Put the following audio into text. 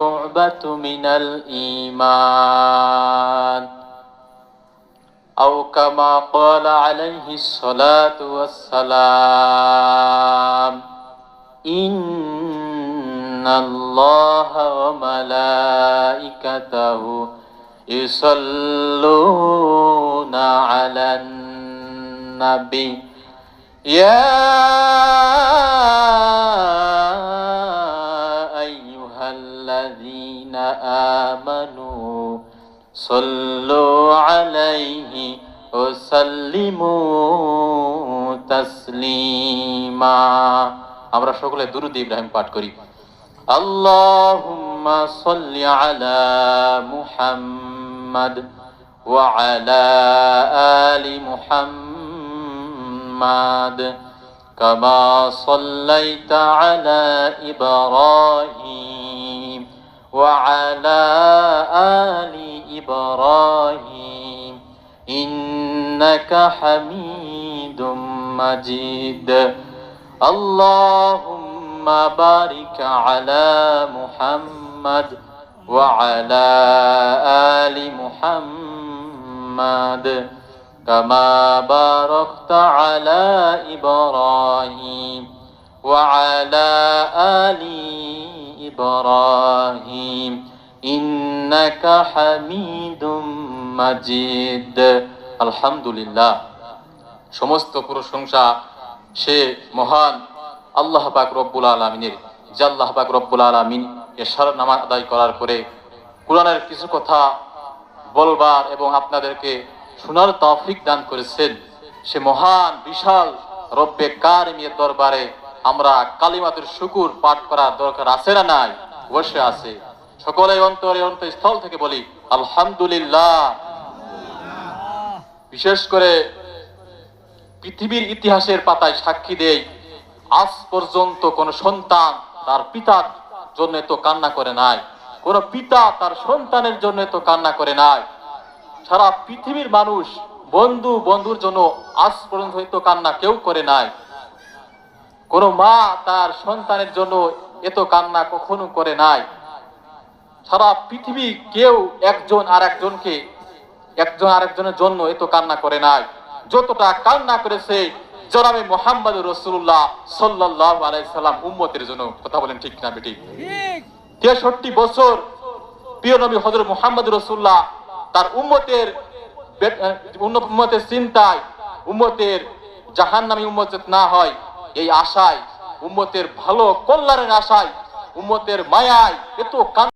شعبة من الإيمان أو كما قال عليه الصلاة والسلام إن الله وملائكته يصلون على النبي يا أيها الذين آمنوا صلوا عليه وسلموا تسليما আমরা সকলে দুরূদ ইব্রাহিম পাঠ করি আল্লাহুম্মা সাল্লি আলা মুহাম্মাদ ওয়া আলা আলি মুহাম্মাদ কামা সাল্লাইতা আলা ইব্রাহিম ওয়া আলা আলি ইব্রাহিম ইন্নাকা হামিদুম মাজিদ اللهم بارك على محمد وعلى آل محمد كما باركت على إبراهيم وعلى آل إبراهيم إنك حميد مجيد الحمد لله সমস্ত প্রশংসা সে মহান আল্লাহ পাক রব্বুল আলামিনের। যে আল্লাহ পাক রব্বুল আলামিন এশার নামাজ আদায় করার পরে কোরআনের কিছু কথা বলবার এবং আপনাদেরকে শোনার তৌফিক দান করেছেন, সে মহান বিশাল রব্বে কারিমের দরবারে আমরা কালিমাতুর শুকুর পাঠ করার দরকার আছে না নাই? অবশ্যই আছে। সকলে অন্তরে অন্তঃস্থল থেকে বলি আলহামদুলিল্লাহ। বিশেষ করে পৃথিবীর ইতিহাসের পাতায় সাক্ষী দেয়, আজ পর্যন্ত কোন সন্তান তার পিতার জন্য তো কান্না করে নাই, কোন পিতা তার সন্তানের জন্য তো কান্না করে নাই। সারা পৃথিবীর মানুষ বন্ধুর জন্য আজ পর্যন্ত হয়তো কান্না কেউ করে নাই। কোন মা তার সন্তানের জন্য এত কান্না কখনো করে নাই। সারা পৃথিবী কেউ একজন আরেকজনের জন্য এত কান্না করে নাই যতটা কান্না করেছে জনাবে মুহাম্মদ রাসূলুল্লাহ সাল্লাল্লাহু আলাইহি সাল্লাম উম্মতের জন্য। কথা বলেন ঠিক না বেটি? 63 বছর প্রিয় নবী হযরত মুহাম্মদ রাসূলুল্লাহ তার উম্মতের চিন্তায়, উম্মতের জাহান্নামী উম্মত না হয় এই আশায়, উম্মতের ভালো কল্যাণের আশায়, উম্মতের মায়ায় এত